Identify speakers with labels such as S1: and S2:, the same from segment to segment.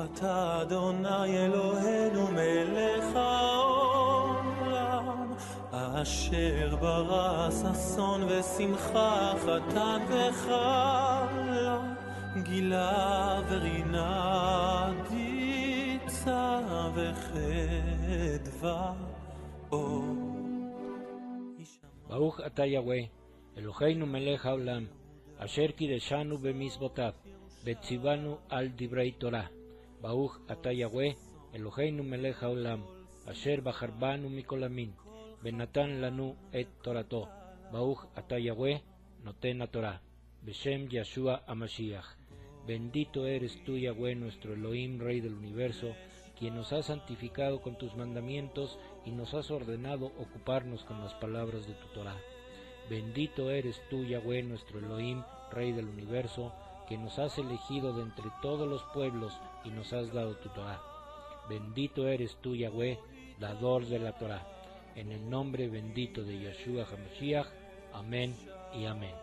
S1: אתה אדוני אלוהינו מלך העולם אשר ברא ששון ושמחה חתן וחלה גילה ורינה דיצה וחדווה אור.
S2: ברוך אתה יהוה אלוהינו מלך העולם אשר קידשנו במצוותיו וציוונו על דברי תורה. ברוך אתה יהוה אלוהינו מלך העולם אשר בחר בנו מכל המין ונתן לנו את תורתו. ברוך אתה יהוה נותן התורה. בשם ישוע המשיח. Bendito eres tú, Yahweh, nuestro Elohim, Rey del universo, quien nos has santificado con tus mandamientos y nos has ordenado ocuparnos con las palabras de tu Torah. Bendito eres tú, Yahweh, nuestro Elohim, Rey del universo, que nos has elegido de entre todos los pueblos y nos has dado tu Torah. Bendito eres tú, Yahweh, dador de la Torah. En el nombre bendito de Yeshua HaMashiach. Amén y amén.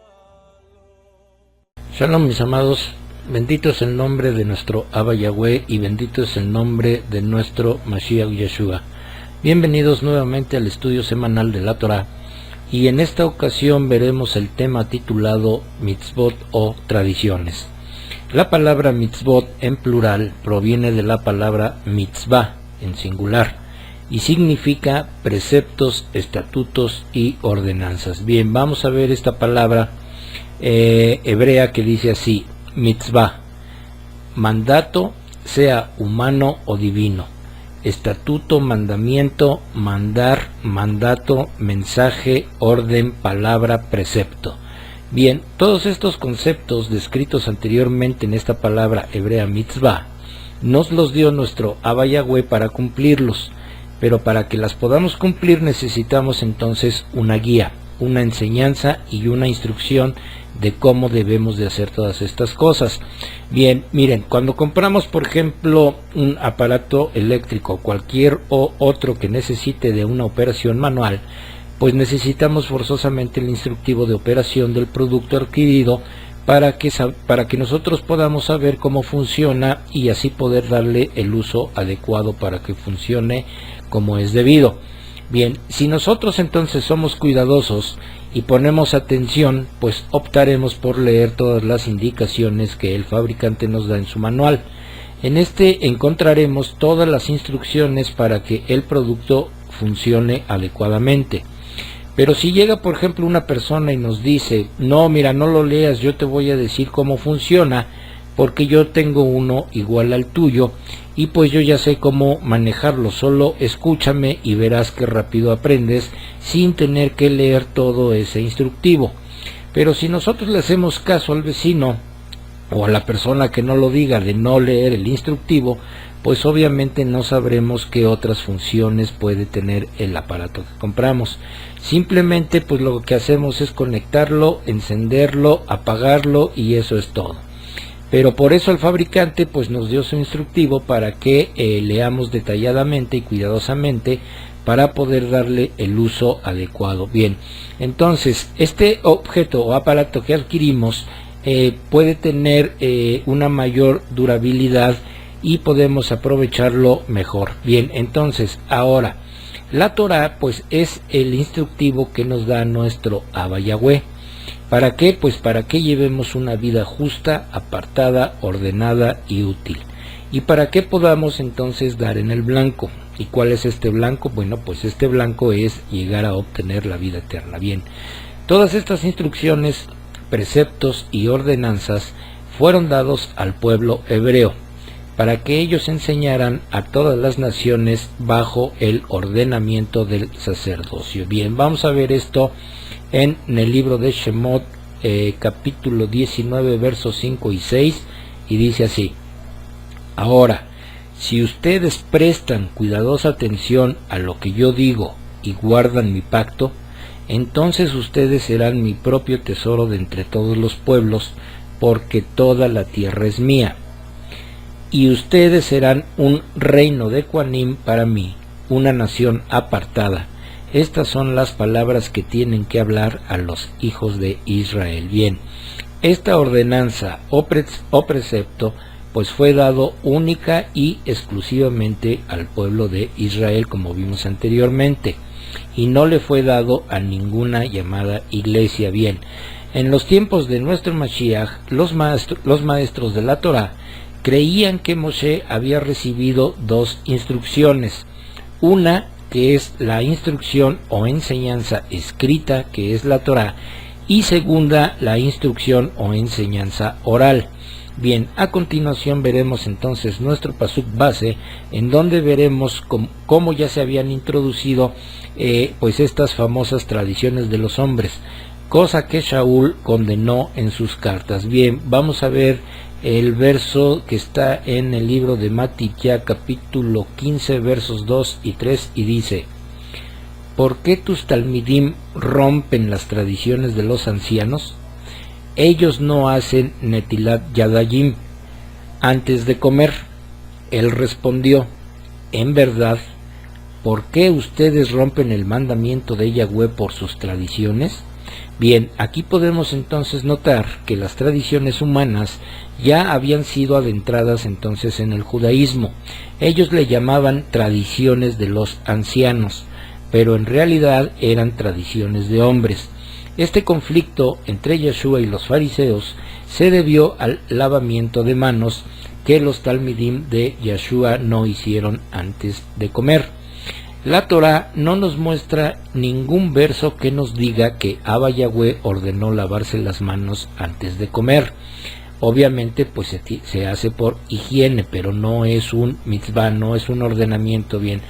S2: Shalom, mis amados. Bendito es el nombre de nuestro Abba Yahweh y bendito es el nombre de nuestro Mashiach Yeshua. Bienvenidos nuevamente al estudio semanal de la Torah. Y en esta ocasión veremos el tema titulado mitzvot o tradiciones. La palabra mitzvot en plural proviene de la palabra mitzvah en singular y significa preceptos, estatutos y ordenanzas. Bien, vamos a ver esta palabra hebrea que dice así: mitzvah, mandato, sea humano o divino. Estatuto, mandamiento, mandar, mandato, mensaje, orden, palabra, precepto. Bien, todos estos conceptos descritos anteriormente en esta palabra hebrea mitzvah, nos los dio nuestro Abba Yahweh para cumplirlos, pero para que las podamos cumplir necesitamos entonces una guía, una enseñanza y una instrucción de cómo debemos de hacer todas estas cosas. Bien, miren, cuando compramos por ejemplo un aparato eléctrico, cualquier otro que necesite de una operación manual, pues necesitamos forzosamente el instructivo de operación del producto adquirido para que nosotros podamos saber cómo funciona y así poder darle el uso adecuado para que funcione como es debido. Bien, si nosotros entonces somos cuidadosos y ponemos atención, pues optaremos por leer todas las indicaciones que el fabricante nos da en su manual. En este encontraremos todas las instrucciones para que el producto funcione adecuadamente. Pero si llega por ejemplo una persona y nos dice: no, mira, no lo leas, yo te voy a decir cómo funciona, porque yo tengo uno igual al tuyo y pues yo ya sé cómo manejarlo, solo escúchame y verás que rápido aprendes sin tener que leer todo ese instructivo. Pero si nosotros le hacemos caso al vecino o a la persona que no lo diga de no leer el instructivo, pues obviamente no sabremos qué otras funciones puede tener el aparato que compramos. Simplemente pues lo que hacemos es conectarlo, encenderlo, apagarlo y eso es todo. Pero por eso el fabricante pues nos dio su instructivo para que leamos detalladamente y cuidadosamente para poder darle el uso adecuado. Bien, entonces este objeto o aparato que adquirimos puede tener una mayor durabilidad y podemos aprovecharlo mejor. Bien, entonces ahora la Torah pues es el instructivo que nos da nuestro Abba Yahweh. ¿Para qué? Pues para que llevemos una vida justa, apartada, ordenada y útil. Y para que podamos entonces dar en el blanco. ¿Y cuál es este blanco? Bueno, pues este blanco es llegar a obtener la vida eterna. Bien, todas estas instrucciones, preceptos y ordenanzas fueron dados al pueblo hebreo para que ellos enseñaran a todas las naciones bajo el ordenamiento del sacerdocio. Bien, vamos a ver esto en el libro de Shemot, capítulo 19, versos 5 y 6, y dice así: ahora, si ustedes prestan cuidadosa atención a lo que yo digo y guardan mi pacto, entonces ustedes serán mi propio tesoro de entre todos los pueblos, porque toda la tierra es mía. Y ustedes serán un reino de Kohanim para mí, una nación apartada. Estas son las palabras que tienen que hablar a los hijos de Israel. Bien, esta ordenanza o precepto pues fue dado única y exclusivamente al pueblo de Israel, como vimos anteriormente, y no le fue dado a ninguna llamada iglesia. Bien, en los tiempos de nuestro Mashiach, los maestros de la Torá creían que Moshe había recibido dos instrucciones, una que es la instrucción o enseñanza escrita, que es la Torá, y segunda, la instrucción o enseñanza oral. Bien, a continuación veremos entonces nuestro pasuk base, en donde veremos cómo ya se habían introducido pues estas famosas tradiciones de los hombres, cosa que Shaul condenó en sus cartas. Bien, vamos a ver el verso que está en el libro de Matitya, capítulo 15, versos 2 y 3, y dice: ¿por qué tus talmidim rompen las tradiciones de los ancianos? Ellos no hacen netilat yadayim antes de comer. Él respondió: en verdad, ¿por qué ustedes rompen el mandamiento de Yahweh por sus tradiciones? Bien, aquí podemos entonces notar que las tradiciones humanas ya habían sido adentradas entonces en el judaísmo. Ellos le llamaban tradiciones de los ancianos, pero en realidad eran tradiciones de hombres. Este conflicto entre Yeshua y los fariseos se debió al lavamiento de manos que los talmidim de Yeshua no hicieron antes de comer. La Torá no nos muestra ningún verso que nos diga que Abba Yahweh ordenó lavarse las manos antes de comer. Obviamente pues se hace por higiene, pero no es un mitzvah, no es un ordenamiento. Bien,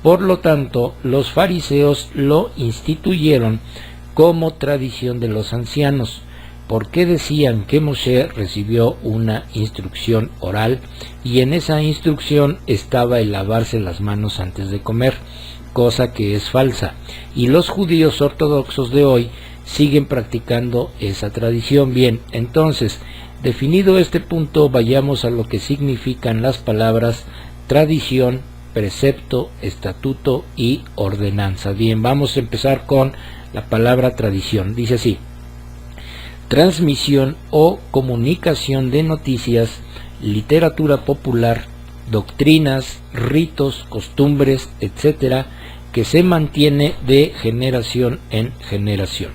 S2: por lo tanto los fariseos lo instituyeron como tradición de los ancianos, porque decían que Moshe recibió una instrucción oral y en esa instrucción estaba el lavarse las manos antes de comer, cosa que es falsa, y los judíos ortodoxos de hoy siguen practicando esa tradición. Bien, entonces, definido este punto, vayamos a lo que significan las palabras tradición, precepto, estatuto y ordenanza. Bien, vamos a empezar con la palabra tradición. Dice así: transmisión o comunicación de noticias, literatura popular, doctrinas, ritos, costumbres, etcétera, que se mantiene de generación en generación.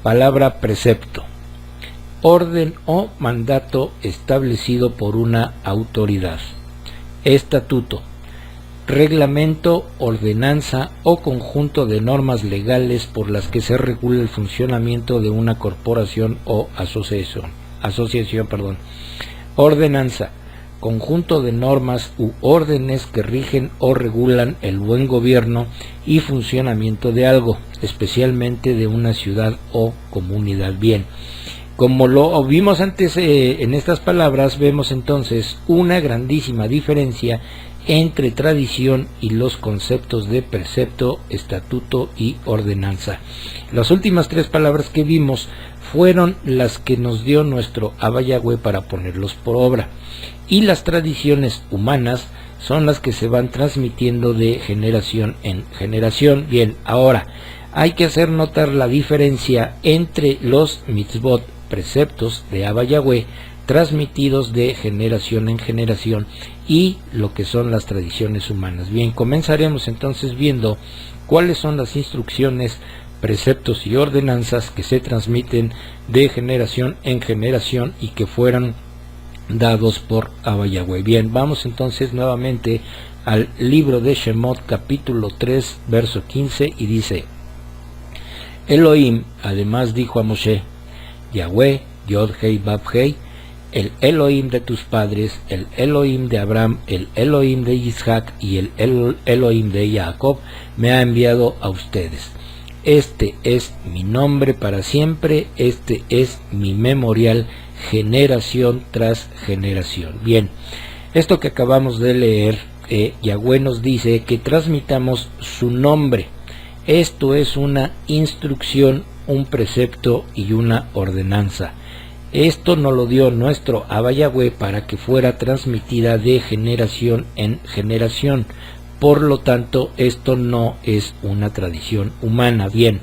S2: Palabra precepto: orden o mandato establecido por una autoridad. Estatuto: reglamento, ordenanza o conjunto de normas legales por las que se regula el funcionamiento de una corporación o asociación. Ordenanza: conjunto de normas u órdenes que rigen o regulan el buen gobierno y funcionamiento de algo, especialmente de una ciudad o comunidad. Bien, como lo vimos antes en estas palabras, vemos entonces una grandísima diferencia entre tradición y los conceptos de precepto, estatuto y ordenanza. Las últimas tres palabras que vimos fueron las que nos dio nuestro Abba Yahweh para ponerlos por obra, y las tradiciones humanas son las que se van transmitiendo de generación en generación. Bien, ahora hay que hacer notar la diferencia entre los mitzvot, preceptos de Abba Yahweh, transmitidos de generación en generación, y lo que son las tradiciones humanas. Bien, comenzaremos entonces viendo cuáles son las instrucciones, preceptos y ordenanzas que se transmiten de generación en generación y que fueron dados por Abba Yahweh. Bien, vamos entonces nuevamente al libro de Shemot, capítulo 3, verso 15, y dice: Elohim además dijo a Moshe: Yahweh, Yod Hei Bab Hei, el Elohim de tus padres, el Elohim de Abraham, el Elohim de Isaac y el Elohim de Jacob, me ha enviado a ustedes. Este es mi nombre para siempre, este es mi memorial, generación tras generación. Bien, esto que acabamos de leer, Yahweh nos dice que transmitamos su nombre. Esto es una instrucción, un precepto y una ordenanza. Esto nos lo dio nuestro Abba Yahweh para que fuera transmitida de generación en generación. Por lo tanto, esto no es una tradición humana. Bien,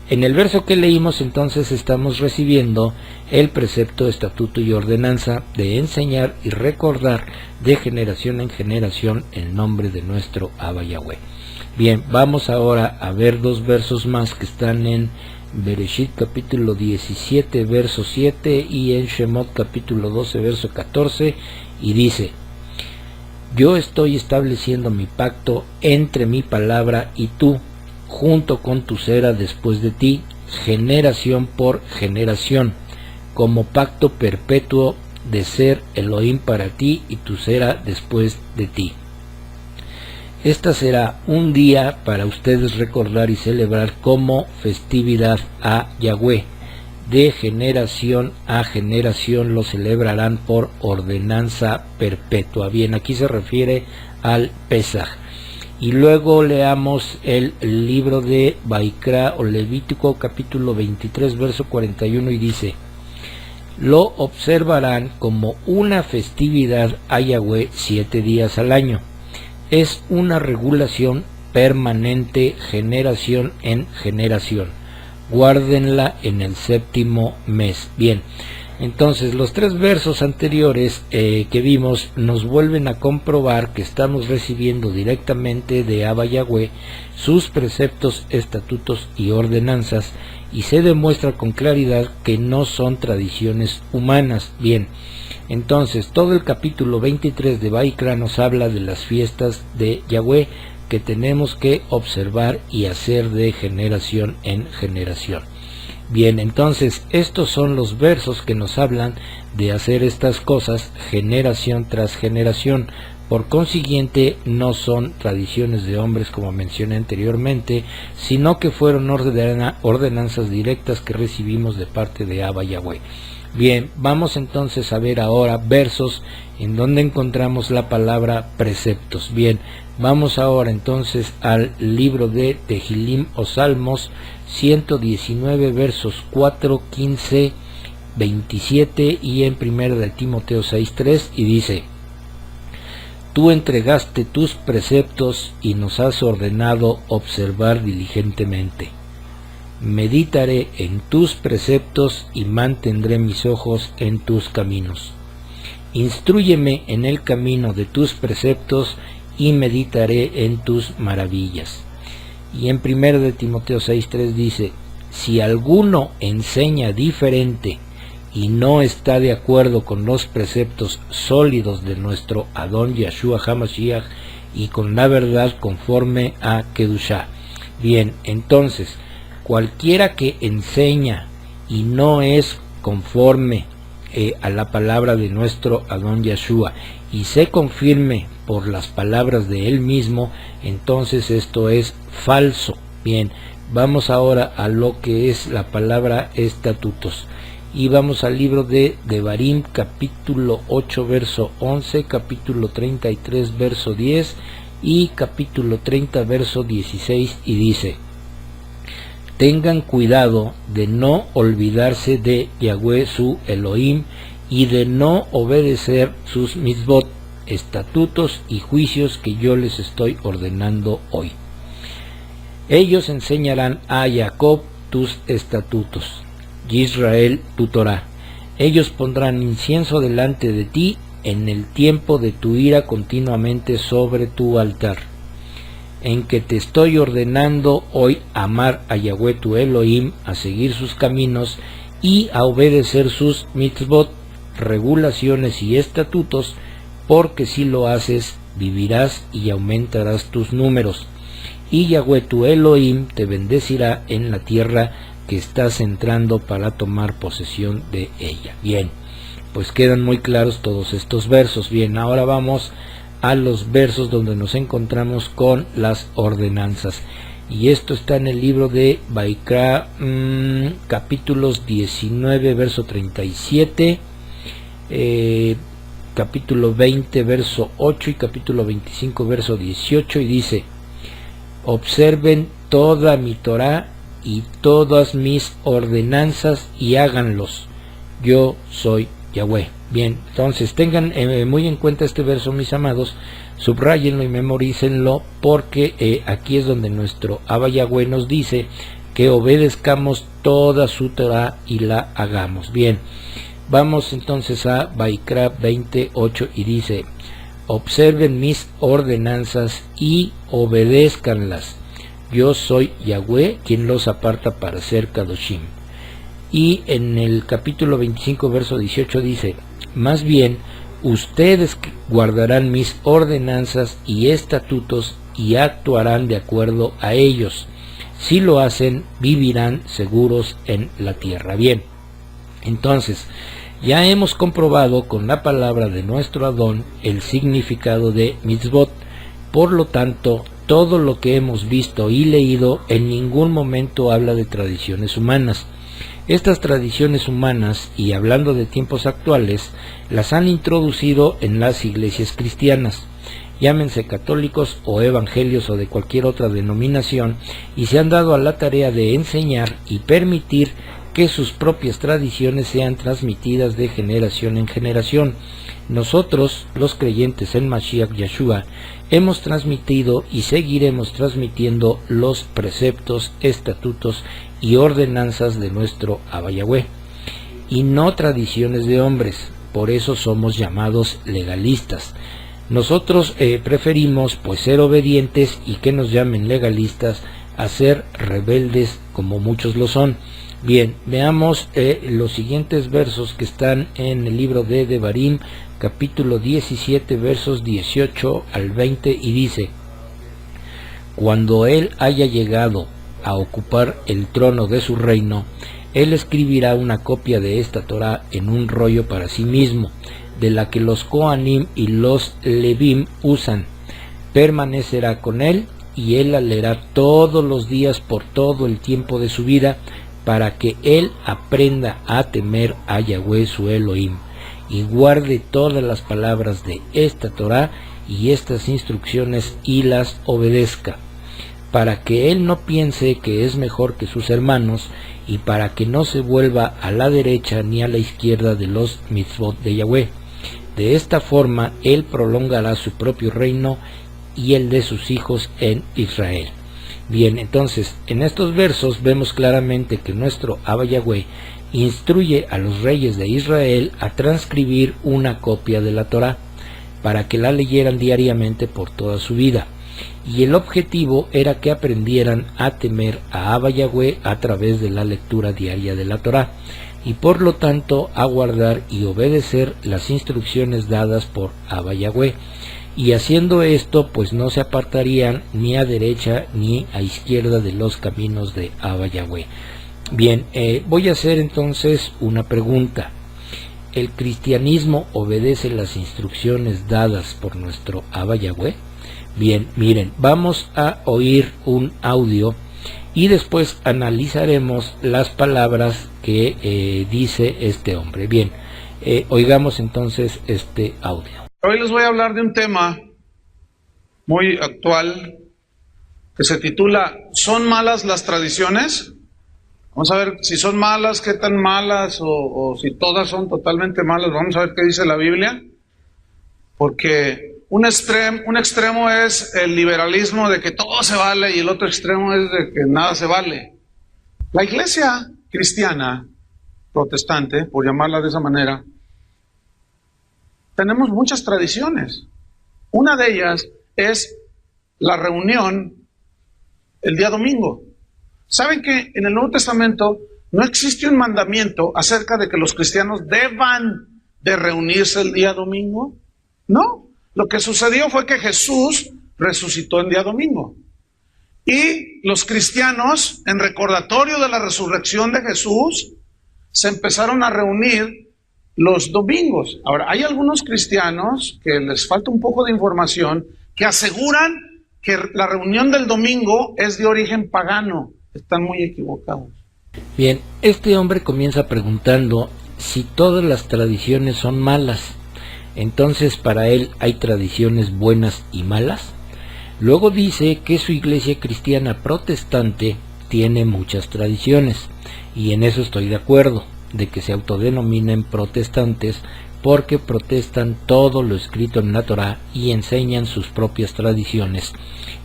S2: en el verso que leímos entonces estamos recibiendo el precepto, estatuto y ordenanza de enseñar y recordar de generación en generación el nombre de nuestro Abba Yahweh. Bien, vamos ahora a ver dos versos más que están en Bereshit capítulo 17 verso 7 y en Shemot capítulo 12 verso 14, y dice: yo estoy estableciendo mi pacto entre mi palabra y tú, junto con tu cera después de ti, generación por generación, como pacto perpetuo de ser Elohim para ti y tu cera después de ti. Esta será un día para ustedes recordar y celebrar como festividad a Yahweh. De generación a generación lo celebrarán por ordenanza perpetua. Bien, aquí se refiere al Pesaj. Y luego leamos el libro de Vaikra o Levítico capítulo 23 verso 41 y dice: lo observarán como una festividad a Yahweh 7 días al año. Es una regulación permanente, generación en generación. Guárdenla en el 7º mes. Bien, entonces los 3 versos anteriores que vimos nos vuelven a comprobar que estamos recibiendo directamente de Abba Yahweh sus preceptos, estatutos y ordenanzas, y se demuestra con claridad que no son tradiciones humanas. Bien, entonces todo el capítulo 23 de Vaikra nos habla de las fiestas de Yahweh que tenemos que observar y hacer de generación en generación. Bien, entonces estos son los versos que nos hablan de hacer estas cosas generación tras generación. Por consiguiente, no son tradiciones de hombres como mencioné anteriormente, sino que fueron ordenanzas directas que recibimos de parte de Abba Yahweh. Bien, vamos entonces a ver ahora versos en donde encontramos la palabra preceptos. Bien, vamos ahora entonces al libro de Tehilim o Salmos 119 versos 4, 15, 27 y en 1 de Timoteo 6:3, y dice: tú entregaste tus preceptos y nos has ordenado observar diligentemente. Meditaré en tus preceptos y mantendré mis ojos en tus caminos. Instrúyeme en el camino de tus preceptos y meditaré en tus maravillas. Y en 1 de Timoteo 6:3 dice: si alguno enseña diferente y no está de acuerdo con los preceptos sólidos de nuestro Adón Yahshua HaMashiach y con la verdad conforme a Kedushá. Bien, entonces, cualquiera que enseña y no es conforme a la palabra de nuestro Adón Yahshua y se confirme por las palabras de él mismo, entonces esto es falso. Bien, vamos ahora a lo que es la palabra estatutos. Y vamos al libro de Devarim, capítulo 8, verso 11, capítulo 33, verso 10 y capítulo 30, verso 16, y dice: tengan cuidado de no olvidarse de Yahweh su Elohim y de no obedecer sus mitzvot, estatutos y juicios que yo les estoy ordenando hoy. Ellos enseñarán a Jacob tus estatutos, Israel tu Torah. Ellos pondrán incienso delante de ti en el tiempo de tu ira continuamente sobre tu altar, en que te estoy ordenando hoy amar a Yahweh tu Elohim, a seguir sus caminos y a obedecer sus mitzvot, regulaciones y estatutos, porque si lo haces vivirás y aumentarás tus números, y Yahweh tu Elohim te bendecirá en la tierra que estás entrando para tomar posesión de ella. Bien, pues quedan muy claros todos estos versos. Bien, ahora vamos a los versos donde nos encontramos con las ordenanzas, y esto está en el libro de Vaikra, capítulos 19 verso 37, capítulo 20 verso 8 y capítulo 25 verso 18, y dice: observen toda mi Torah y todas mis ordenanzas y háganlos, yo soy Yahweh. Bien, entonces tengan muy en cuenta este verso, mis amados, subrayenlo y memorícenlo, porque aquí es donde nuestro Abba Yahweh nos dice que obedezcamos toda su Torah y la hagamos. Bien, vamos entonces a Vaikra 28 y dice: observen mis ordenanzas y obedézcanlas. Yo soy Yahweh, quien los aparta para ser Kadoshim. Y en el capítulo 25, verso 18 dice: más bien, ustedes guardarán mis ordenanzas y estatutos y actuarán de acuerdo a ellos. Si lo hacen, vivirán seguros en la tierra. Bien, entonces, ya hemos comprobado con la palabra de nuestro Adón el significado de mitzvot. Por lo tanto, todo lo que hemos visto y leído en ningún momento habla de tradiciones humanas. Estas tradiciones humanas, y hablando de tiempos actuales, las han introducido en las iglesias cristianas, llámense católicos o evangelios o de cualquier otra denominación, y se han dado a la tarea de enseñar y permitir que sus propias tradiciones sean transmitidas de generación en generación. Nosotros, los creyentes en Mashiach Yeshua, hemos transmitido y seguiremos transmitiendo los preceptos, estatutos y ordenanzas de nuestro Abba Yahweh, y no tradiciones de hombres. Por eso somos llamados legalistas. Nosotros preferimos pues ser obedientes y que nos llamen legalistas a ser rebeldes como muchos lo son. Bien, veamos los siguientes versos que están en el libro de Devarim, capítulo 17, versos 18 al 20, y dice: cuando él haya llegado a ocupar el trono de su reino, él escribirá una copia de esta Torah en un rollo para sí mismo, de la que los Kohanim y los Levim usan. Permanecerá con él, y él la leerá todos los días por todo el tiempo de su vida, para que él aprenda a temer a Yahweh su Elohim, y guarde todas las palabras de esta Torah y estas instrucciones y las obedezca, para que él no piense que es mejor que sus hermanos, y para que no se vuelva a la derecha ni a la izquierda de los mitzvot de Yahweh. De esta forma él prolongará su propio reino y el de sus hijos en Israel. Bien, entonces, en estos versos vemos claramente que nuestro Abba Yahweh instruye a los reyes de Israel a transcribir una copia de la Torah, para que la leyeran diariamente por toda su vida. Y el objetivo era que aprendieran a temer a Abba Yahweh a través de la lectura diaria de la Torah, y por lo tanto a guardar y obedecer las instrucciones dadas por Abba Yahweh. Y haciendo esto, pues no se apartarían ni a derecha ni a izquierda de los caminos de Abba Yahweh. Bien, voy a hacer entonces una pregunta. ¿El cristianismo obedece las instrucciones dadas por nuestro Abba Yahweh? Bien, miren, vamos a oír un audio y después analizaremos las palabras que dice este hombre. Bien, oigamos entonces este audio.
S3: Hoy les voy a hablar de un tema muy actual que se titula ¿Son malas las tradiciones? Vamos a ver si son malas, qué tan malas, o si todas son totalmente malas. Vamos a ver qué dice la Biblia, porque un extremo es el liberalismo de que todo se vale y el otro extremo es de que nada se vale. La iglesia cristiana, protestante, por llamarla de esa manera, tenemos muchas tradiciones. Una de ellas es la reunión el día domingo. ¿Saben que en el Nuevo Testamento no existe un mandamiento acerca de que los cristianos deban de reunirse el día domingo? No. Lo que sucedió fue que Jesús resucitó el día domingo. Y los cristianos, en recordatorio de la resurrección de Jesús, se empezaron a reunir los domingos. Ahora, hay algunos cristianos que les falta un poco de información que aseguran que la reunión del domingo es de origen pagano. Están muy equivocados.
S2: Bien, este hombre comienza preguntando si todas las tradiciones son malas. Entonces, para él, ¿hay tradiciones buenas y malas? Luego dice que su iglesia cristiana protestante tiene muchas tradiciones, y en eso estoy de acuerdo, de que se autodenominen protestantes porque protestan todo lo escrito en la Torá y enseñan sus propias tradiciones,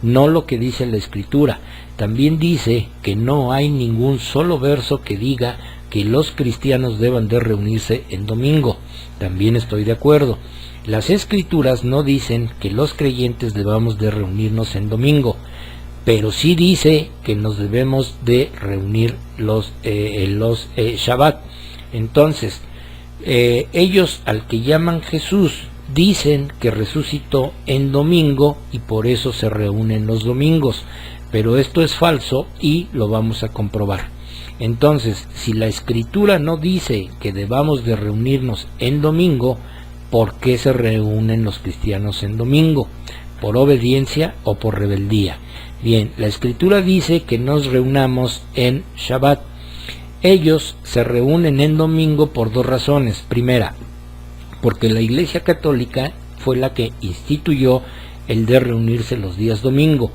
S2: no lo que dice la Escritura. También dice que no hay ningún solo verso que diga que los cristianos deban de reunirse en domingo. También estoy de acuerdo. Las Escrituras no dicen que los creyentes debamos de reunirnos en domingo, pero sí dice que nos debemos de reunir los Shabbat. Entonces, ellos al que llaman Jesús dicen que resucitó en domingo y por eso se reúnen los domingos, pero esto es falso y lo vamos a comprobar. Entonces, si la Escritura no dice que debamos de reunirnos en domingo, ¿por qué se reúnen los cristianos en domingo? ¿Por obediencia o por rebeldía? Bien, la Escritura dice que nos reunamos en Shabbat. Ellos se reúnen en domingo por dos razones. Primera, porque la Iglesia Católica fue la que instituyó el de reunirse los días domingo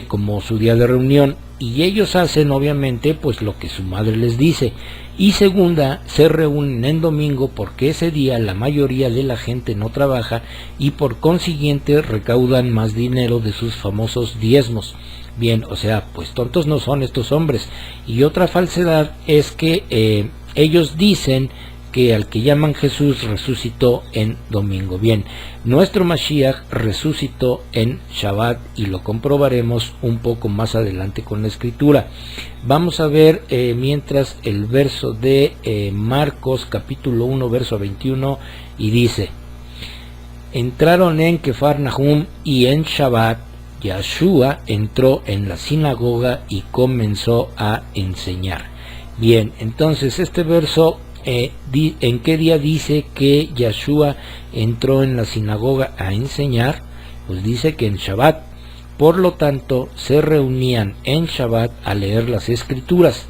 S2: como su día de reunión, y ellos hacen obviamente pues lo que su madre les dice. Y segunda, se reúnen en domingo porque ese día la mayoría de la gente no trabaja y por consiguiente recaudan más dinero de sus famosos diezmos. Bien, o sea, pues tontos no son estos hombres. Y otra falsedad es que ellos dicen que al que llaman Jesús resucitó en domingo. Bien, nuestro Mashiach resucitó en Shabbat y lo comprobaremos un poco más adelante con la Escritura. Vamos a ver mientras el verso de Marcos capítulo 1 verso 21 y dice: entraron en Kefarnahum y en Shabbat Yeshua entró en la sinagoga y comenzó a enseñar. Bien, entonces este verso ¿en qué día dice que Yeshua entró en la sinagoga a enseñar? Pues dice que en Shabbat. Por lo tanto, se reunían en Shabbat a leer las Escrituras.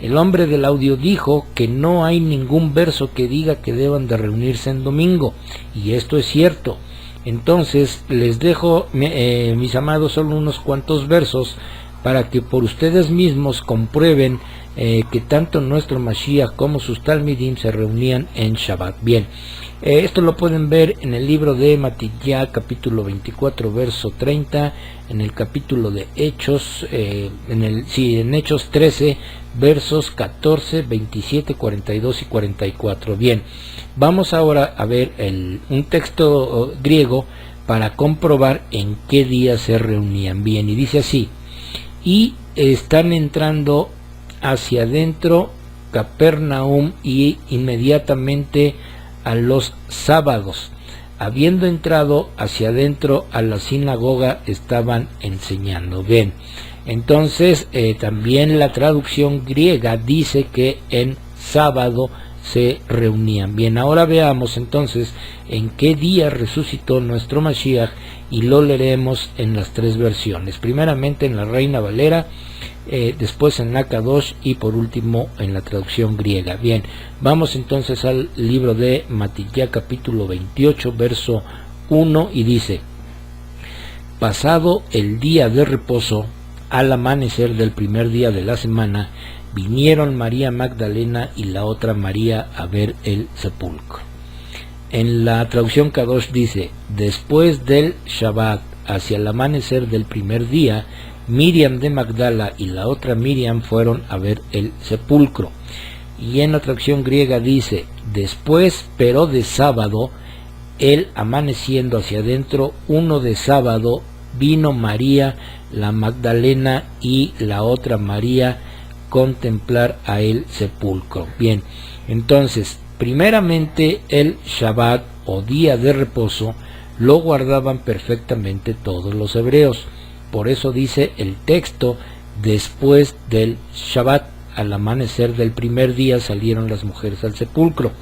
S2: El hombre del audio dijo que no hay ningún verso que diga que deban de reunirse en domingo, y esto es cierto. Entonces, les dejo, mis amados, solo unos cuantos versos para que por ustedes mismos comprueben que tanto nuestro Mashiach como sus Talmidim se reunían en Shabbat. Bien, esto lo pueden ver en el libro de Matitya, capítulo 24, verso 30, en el capítulo de Hechos, en Hechos 13, versos 14, 27, 42 y 44. Bien, vamos ahora a ver un texto griego para comprobar en qué día se reunían. Bien, y dice así: y están entrando hacia adentro Capernaum y inmediatamente a los sábados, habiendo entrado hacia adentro a la sinagoga, estaban enseñando. Bien, entonces también la traducción griega dice que en sábado se reunían. Bien, ahora veamos entonces en qué día resucitó nuestro Mashiach y lo leeremos en las tres versiones, primeramente en la Reina Valera, después en la Kadosh y por último en la traducción griega. Bien, vamos entonces al libro de Matitya capítulo 28 verso 1 y dice: pasado el día de reposo, al amanecer del primer día de la semana, vinieron María Magdalena y la otra María a ver el sepulcro. En la traducción Kadosh dice: después del Shabbat, hacia el amanecer del primer día, Miriam de Magdala y la otra Miriam fueron a ver el sepulcro. Y en la traducción griega dice: después, pero de sábado, él amaneciendo hacia adentro, uno de sábado, vino María, la Magdalena y la otra María contemplar a el sepulcro. Bien, entonces, primeramente el Shabbat o día de reposo lo guardaban perfectamente todos los hebreos. Por eso dice el texto: después del Shabbat, al amanecer del primer día, salieron las mujeres al sepulcro.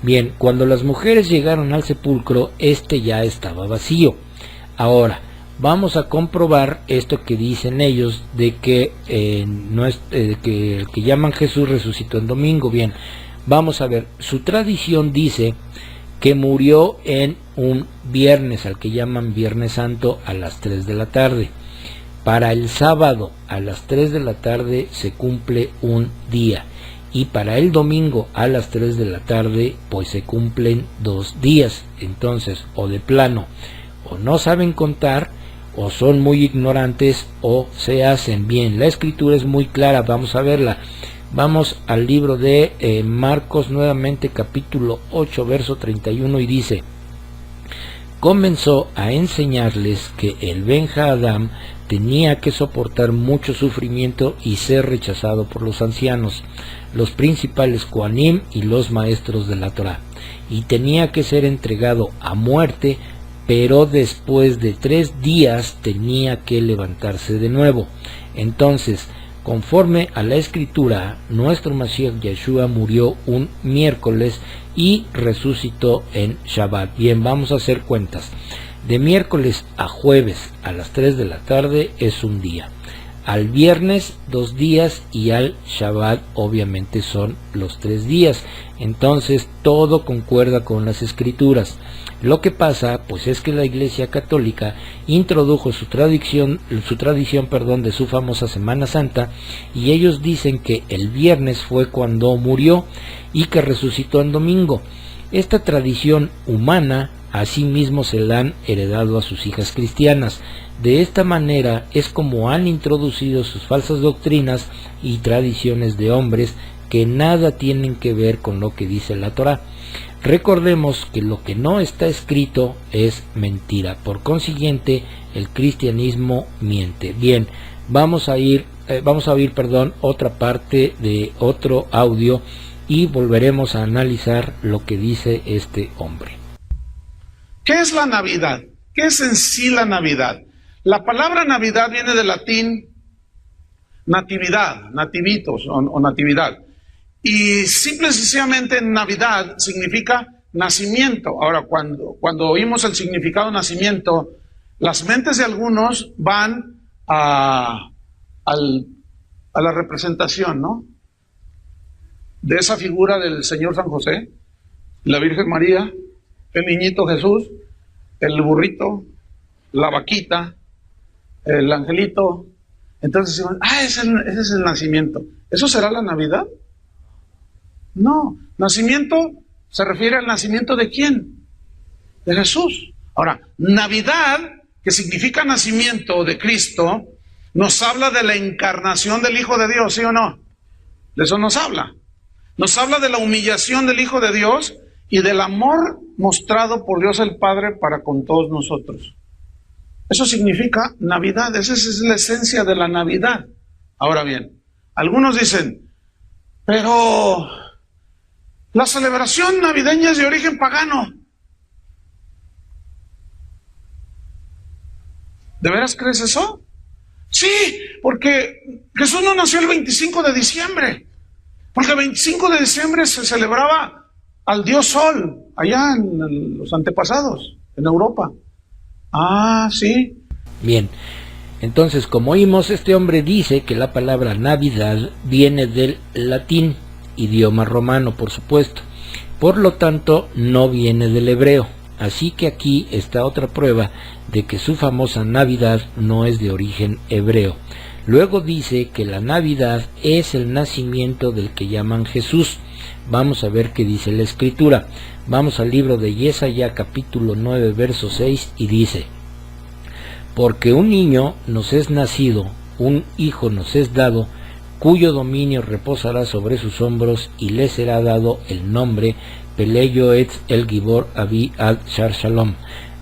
S2: Bien, cuando las mujeres llegaron al sepulcro, este ya estaba vacío. Ahora, vamos a comprobar esto que dicen ellos de que que el que llaman Jesús resucitó en domingo. Bien, vamos a ver, su tradición dice que murió en un viernes, al que llaman Viernes Santo, a las 3 de la tarde. Para el sábado a las 3 de la tarde se cumple un día, y para el domingo a las 3 de la tarde pues se cumplen 2 días. Entonces, o de plano, o no saben contar, o son muy ignorantes, o se hacen bien. La escritura es muy clara, vamos a verla. Vamos al libro de Marcos nuevamente, capítulo 8, verso 31, y dice: comenzó a enseñarles que el Ben-Hadad tenía que soportar mucho sufrimiento y ser rechazado por los ancianos, los principales Kohanim y los maestros de la Torá, y tenía que ser entregado a muerte, pero después de 3 días tenía que levantarse de nuevo. Entonces, conforme a la escritura, nuestro Mashiach Yeshua murió un miércoles y resucitó en Shabbat. Bien, vamos a hacer cuentas. De miércoles a jueves a las 3 de la tarde es un día. Al viernes 2 días y al Shabbat obviamente son los 3 días. Entonces todo concuerda con las escrituras. Lo que pasa pues es que la Iglesia Católica introdujo su tradición de su famosa Semana Santa, y ellos dicen que el viernes fue cuando murió y que resucitó en domingo. Esta tradición humana asimismo se la han heredado a sus hijas cristianas. De esta manera es como han introducido sus falsas doctrinas y tradiciones de hombres que nada tienen que ver con lo que dice la Torá. Recordemos que lo que no está escrito es mentira. Por consiguiente, el cristianismo miente. Bien, vamos a oír otra parte de otro audio y volveremos a analizar lo que dice este hombre.
S3: ¿Qué es la Navidad? ¿Qué es en sí la Navidad? La palabra Navidad viene del latín natividad, nativitos o natividad. Y simple y sencillamente Navidad significa nacimiento. Ahora, cuando oímos el significado nacimiento, las mentes de algunos van a la representación, ¿no?, de esa figura del Señor San José, la Virgen María, el niñito Jesús, el burrito, la vaquita, el angelito. Entonces dicen, ese es el nacimiento. ¿Eso será la Navidad? No, nacimiento se refiere al nacimiento ¿de quién? De Jesús. Ahora, Navidad, que significa nacimiento de Cristo, nos habla de la encarnación del Hijo de Dios, ¿sí o no? De eso nos habla. Nos habla de la humillación del Hijo de Dios y del amor mostrado por Dios el Padre para con todos nosotros. Eso significa Navidad, esa es la esencia de la Navidad. Ahora bien, algunos dicen, pero la celebración navideña es de origen pagano. ¿De veras crees eso? Sí, porque Jesús no nació el 25 de diciembre. Porque el 25 de diciembre se celebraba al dios Sol, allá en los antepasados, en Europa. Ah, sí.
S2: Bien, entonces como oímos, este hombre dice que la palabra Navidad viene del latín, idioma romano por supuesto, por lo tanto no viene del hebreo. Así que aquí está otra prueba de que su famosa Navidad no es de origen hebreo. Luego dice que la Navidad es el nacimiento del que llaman Jesús. Vamos a ver qué dice la escritura. Vamos al libro de Yesaya, capítulo 9, verso 6, y dice: porque un niño nos es nacido, un hijo nos es dado, cuyo dominio reposará sobre sus hombros, y le será dado el nombre Peleyo Etz el Gibor Abi Ad Shar Shalom,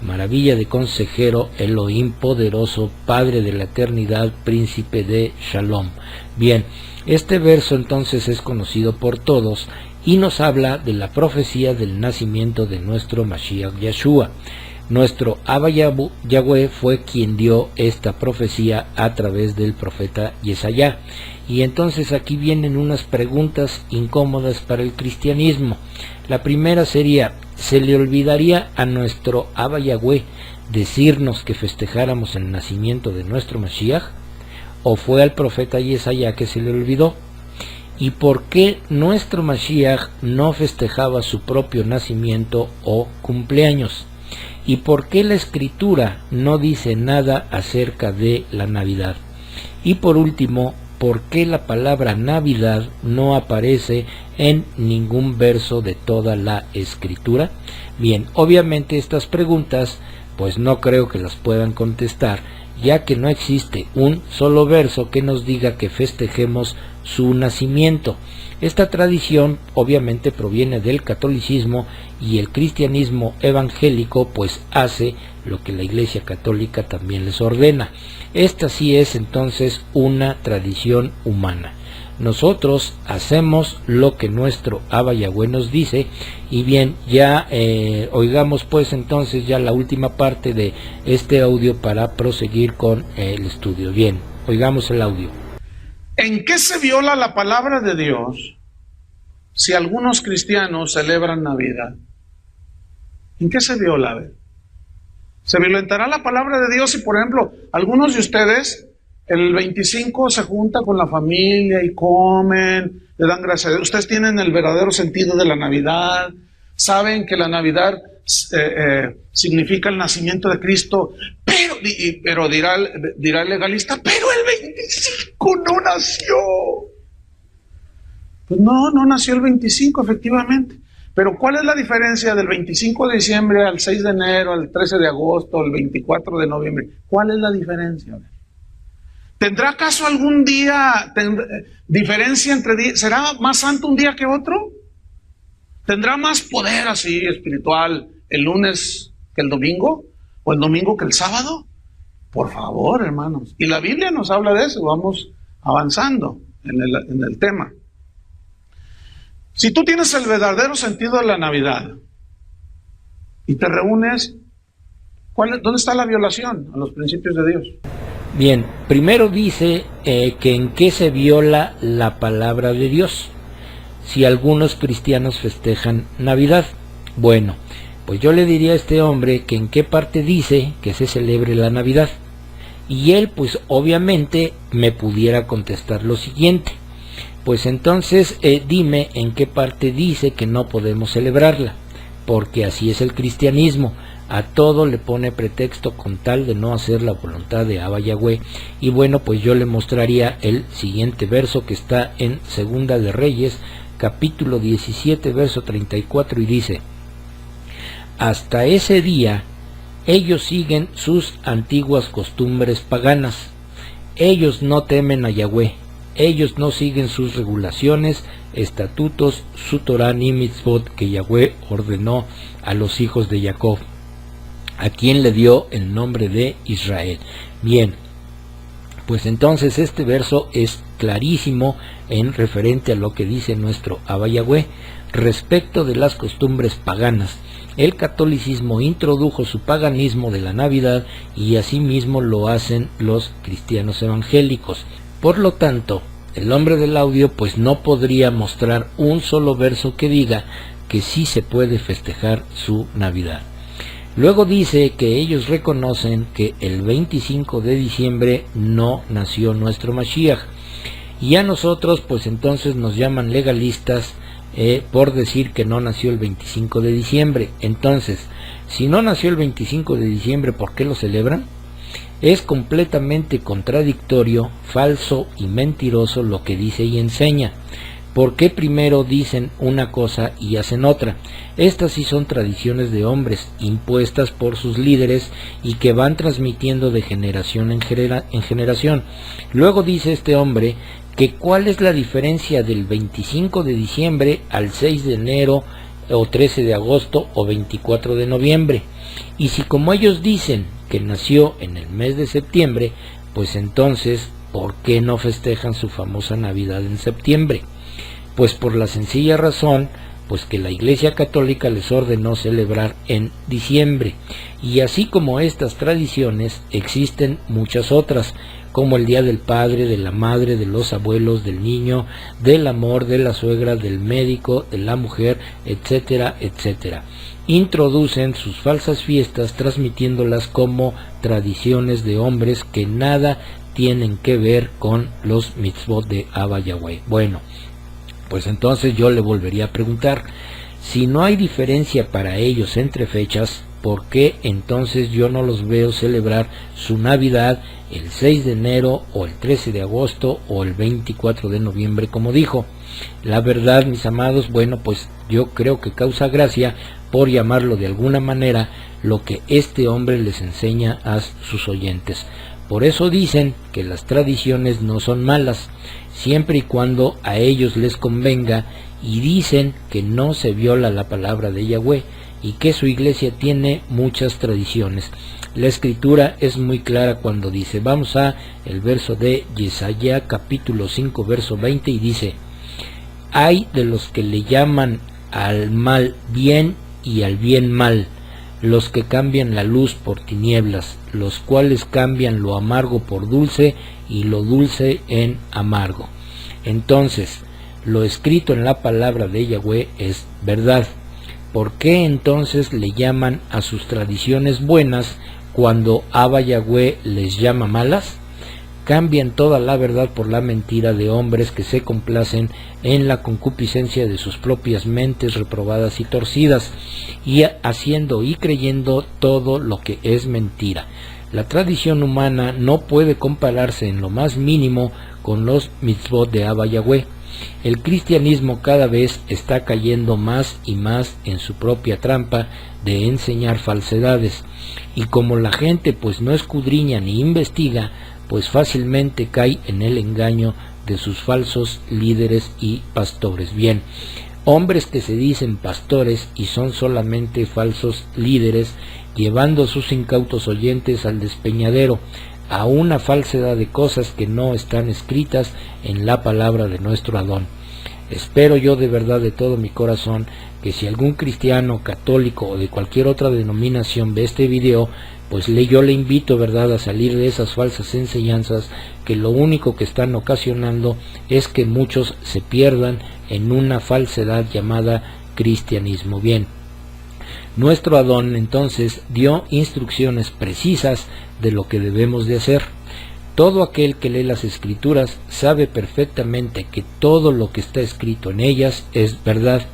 S2: maravilla de consejero, Elohim poderoso, Padre de la eternidad, príncipe de Shalom. Bien, este verso entonces es conocido por todos y nos habla de la profecía del nacimiento de nuestro Mashiach Yeshua. Nuestro Abba Yahweh fue quien dio esta profecía a través del profeta Yesaya. Y entonces aquí vienen unas preguntas incómodas para el cristianismo. La primera sería, ¿se le olvidaría a nuestro Abba Yahweh decirnos que festejáramos el nacimiento de nuestro Mashiach? ¿O fue al profeta Yesaya que se le olvidó? ¿Y por qué nuestro Mashiach no festejaba su propio nacimiento o cumpleaños? ¿Y por qué la escritura no dice nada acerca de la Navidad? Y por último, ¿por qué la palabra Navidad no aparece en ningún verso de toda la Escritura? Bien, obviamente estas preguntas pues no creo que las puedan contestar, ya que no existe un solo verso que nos diga que festejemos su nacimiento. Esta tradición obviamente proviene del catolicismo, y el cristianismo evangélico pues hace lo que la Iglesia Católica también les ordena. Esta sí es entonces una tradición humana. Nosotros hacemos lo que nuestro Abba Yahweh nos dice. Y bien, ya oigamos pues entonces ya la última parte de este audio para proseguir con el estudio. Bien, oigamos el audio.
S3: ¿En qué se viola la palabra de Dios si algunos cristianos celebran Navidad? ¿En qué se viola? A ver. ¿Se violentará la palabra de Dios si, por ejemplo, algunos de ustedes el 25 se juntan con la familia y comen, le dan gracias a Dios? Ustedes tienen el verdadero sentido de la Navidad, saben que la Navidad significa el nacimiento de Cristo, pero dirá el legalista, pero el 25 no nació. Pues no nació el 25 efectivamente. Pero ¿cuál es la diferencia del 25 de diciembre al 6 de enero, al 13 de agosto, al 24 de noviembre? ¿Cuál es la diferencia? ¿Tendrá acaso algún día diferencia entre días? ¿Será más santo un día que otro? ¿Tendrá más poder así espiritual el lunes que el domingo? ¿O el domingo que el sábado? Por favor, hermanos. Y la Biblia nos habla de eso. Vamos avanzando en el tema. Si tú tienes el verdadero sentido de la Navidad y te reúnes, ¿dónde está la violación a los principios de Dios?
S2: Bien, primero dice que en qué se viola la palabra de Dios si algunos cristianos festejan Navidad. Bueno, pues yo le diría a este hombre que en qué parte dice que se celebre la Navidad. Y él pues obviamente me pudiera contestar lo siguiente: pues entonces dime en qué parte dice que no podemos celebrarla, porque así es el cristianismo, a todo le pone pretexto con tal de no hacer la voluntad de Abba Yahweh. Y bueno, pues yo le mostraría el siguiente verso que está en Segunda de Reyes, capítulo 17, verso 34, y dice: hasta ese día ellos siguen sus antiguas costumbres paganas, ellos no temen a Yahweh, ellos no siguen sus regulaciones, estatutos, su Torah ni mitzvot que Yahweh ordenó a los hijos de Jacob, a quien le dio el nombre de Israel. Bien, pues entonces este verso es clarísimo en referente a lo que dice nuestro Abba Yahweh respecto de las costumbres paganas. El catolicismo introdujo su paganismo de la Navidad y asimismo lo hacen los cristianos evangélicos. Por lo tanto, el hombre del audio pues no podría mostrar un solo verso que diga que sí se puede festejar su Navidad. Luego dice que ellos reconocen que el 25 de diciembre no nació nuestro Mashiach, y a nosotros pues entonces nos llaman legalistas por decir que no nació el 25 de diciembre. Entonces, si no nació el 25 de diciembre, ¿por qué lo celebran? Es completamente contradictorio, falso y mentiroso lo que dice y enseña. ¿Por qué primero dicen una cosa y hacen otra? Estas sí son tradiciones de hombres, impuestas por sus líderes y que van transmitiendo de generación en generación. Luego dice este hombre que cuál es la diferencia del 25 de diciembre al 6 de enero o 13 de agosto o 24 de noviembre. Y si como ellos dicen que nació en el mes de septiembre, pues entonces, ¿por qué no festejan su famosa Navidad en septiembre? Pues por la sencilla razón, pues que la Iglesia Católica les ordenó celebrar en diciembre. Y así como estas tradiciones, existen muchas otras, como el Día del Padre, de la Madre, de los abuelos, del niño, del amor, de la suegra, del médico, de la mujer, etcétera, etcétera. Introducen sus falsas fiestas transmitiéndolas como tradiciones de hombres que nada tienen que ver con los mitzvot de Abba Yahweh. Bueno, pues entonces yo le volvería a preguntar, si no hay diferencia para ellos entre fechas, por qué entonces yo no los veo celebrar su Navidad el 6 de enero o el 13 de agosto o el 24 de noviembre como dijo. La verdad, mis amados, bueno, pues yo creo que causa gracia, por llamarlo de alguna manera, lo que este hombre les enseña a sus oyentes. Por eso dicen que las tradiciones no son malas, siempre y cuando a ellos les convenga, y dicen que no se viola la palabra de Yahweh y que su iglesia tiene muchas tradiciones. La escritura es muy clara cuando dice, vamos a el verso de Yesaya capítulo 5 verso 20 y dice: hay de los que le llaman al mal bien y al bien mal, los que cambian la luz por tinieblas, los cuales cambian lo amargo por dulce y lo dulce en amargo. Entonces, lo escrito en la palabra de Yahweh es verdad. ¿Por qué entonces le llaman a sus tradiciones buenas cuando Abba Yahweh les llama malas? Cambian toda la verdad por la mentira de hombres que se complacen en la concupiscencia de sus propias mentes reprobadas y torcidas, y haciendo y creyendo todo lo que es mentira. La tradición humana no puede compararse en lo más mínimo con los mitzvot de Abba Yahweh. El cristianismo cada vez está cayendo más y más en su propia trampa de enseñar falsedades, y como la gente pues no escudriña ni investiga, pues fácilmente cae en el engaño de sus falsos líderes y pastores. Bien, hombres que se dicen pastores y son solamente falsos líderes, llevando a sus incautos oyentes al despeñadero, a una falsedad de cosas que no están escritas en la palabra de nuestro Adón. Espero yo de verdad de todo mi corazón que si algún cristiano, católico o de cualquier otra denominación ve este video, pues yo le invito, verdad, a salir de esas falsas enseñanzas que lo único que están ocasionando es que muchos se pierdan en una falsedad llamada cristianismo. Bien, nuestro Adón entonces dio instrucciones precisas de lo que debemos de hacer. Todo aquel que lee las escrituras sabe perfectamente que todo lo que está escrito en ellas es verdad,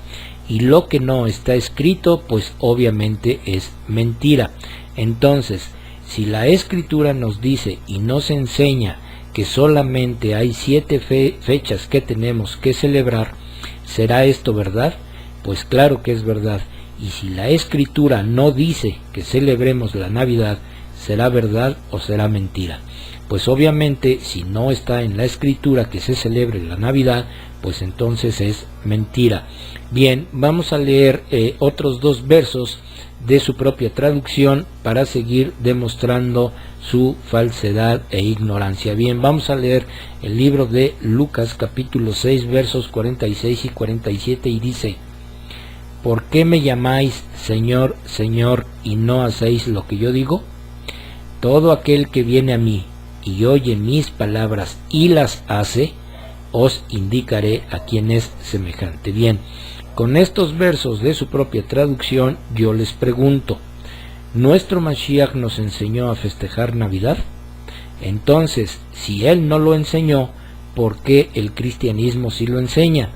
S2: y lo que no está escrito pues obviamente es mentira. Entonces, si la escritura nos dice y nos enseña que solamente hay 7 fechas que tenemos que celebrar, ¿será esto verdad? Pues claro que es verdad. Y si la escritura no dice que celebremos la Navidad, ¿será verdad o será mentira? Pues obviamente si no está en la escritura que se celebre la Navidad, pues entonces es mentira. Bien, vamos a leer otros 2 versos de su propia traducción para seguir demostrando su falsedad e ignorancia. Bien, vamos a leer el libro de Lucas capítulo 6 versos 46 y 47 y dice: ¿por qué me llamáis Señor, Señor, y no hacéis lo que yo digo? Todo aquel que viene a mí y oye mis palabras y las hace, os indicaré a quién es semejante. Bien, con estos versos de su propia traducción yo les pregunto, ¿nuestro Mashiach nos enseñó a festejar Navidad? Entonces, si él no lo enseñó, ¿por qué el cristianismo sí lo enseña?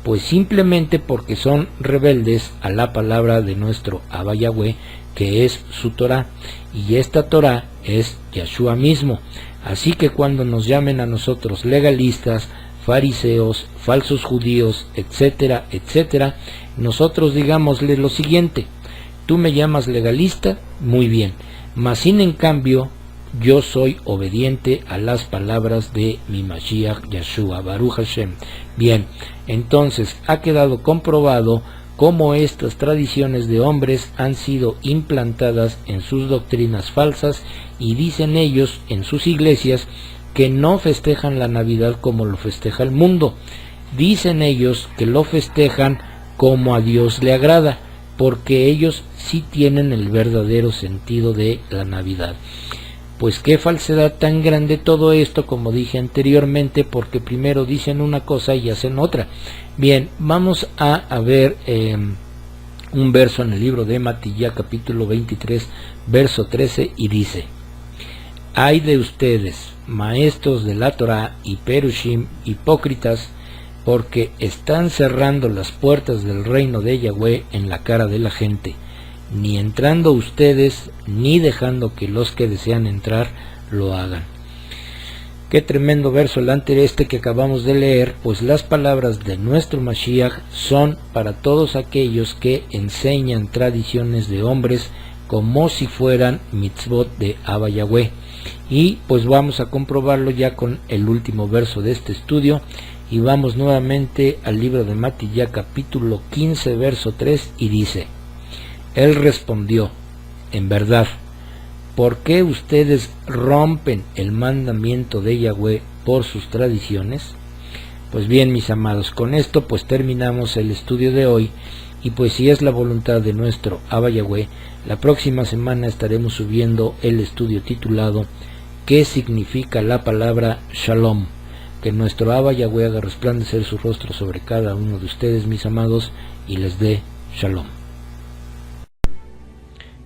S2: Pues simplemente porque son rebeldes a la palabra de nuestro Abba Yahweh, que es su Torah, y esta Torah es Yahshua mismo. Así que cuando nos llamen a nosotros legalistas, fariseos, falsos judíos, etcétera, etcétera, nosotros digámosle lo siguiente: tú me llamas legalista, muy bien, mas sin en cambio yo soy obediente a las palabras de mi Mashiach Yahshua, Baruch Hashem. Bien, entonces ha quedado comprobado cómo estas tradiciones de hombres han sido implantadas en sus doctrinas falsas, y dicen ellos en sus iglesias que no festejan la Navidad como lo festeja el mundo. Dicen ellos que lo festejan como a Dios le agrada, porque ellos sí tienen el verdadero sentido de la Navidad. Pues qué falsedad tan grande todo esto, como dije anteriormente, porque primero dicen una cosa y hacen otra. Bien, vamos a ver un verso en el libro de Matilla capítulo 23 verso 13 y dice: ay de ustedes, maestros de la Torah y perushim, hipócritas, porque están cerrando las puertas del reino de Yahweh en la cara de la gente. ni entrando ustedes, ni dejando que los que desean entrar lo hagan. Qué tremendo verso el anterior que acabamos de leer, pues las palabras de nuestro Mashiach son para todos aquellos que enseñan tradiciones de hombres como si fueran mitzvot de Abba Yahweh. Y pues vamos a comprobarlo ya con el último verso de este estudio, y vamos nuevamente al libro de Matillá capítulo 15 verso 3, y dice: Él respondió: en verdad, ¿por qué ustedes rompen el mandamiento de Yahweh por sus tradiciones? Pues bien, mis amados, con esto pues terminamos el estudio de hoy, y pues si es la voluntad de nuestro Abba Yahweh, la próxima semana estaremos subiendo el estudio titulado ¿Qué significa la palabra Shalom? Que nuestro Abba Yahweh haga resplandecer su rostro sobre cada uno de ustedes, mis amados, y les dé Shalom.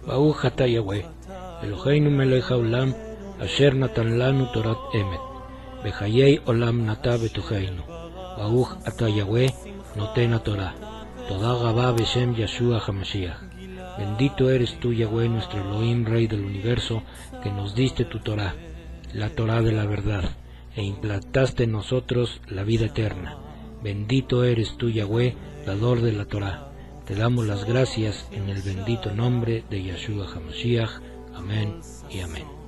S2: Baruch atah Yahweh, Eloheinu melech haolam, asher natan lanu torat emet, bechayei olam nata betocheinu. Baruch atah Yahweh, noten haTorah. Toda Rabá beshem Yeshua HaMashiach. Bendito eres tú, Yahweh, nuestro Elohim, Rey del universo, que nos diste tu Torah, la Torah de la verdad, e implantaste en nosotros la vida eterna. Bendito eres tú, Yahweh, dador de la Torah. Te damos las gracias en el bendito nombre de Yeshua HaMashiach. Amén y amén.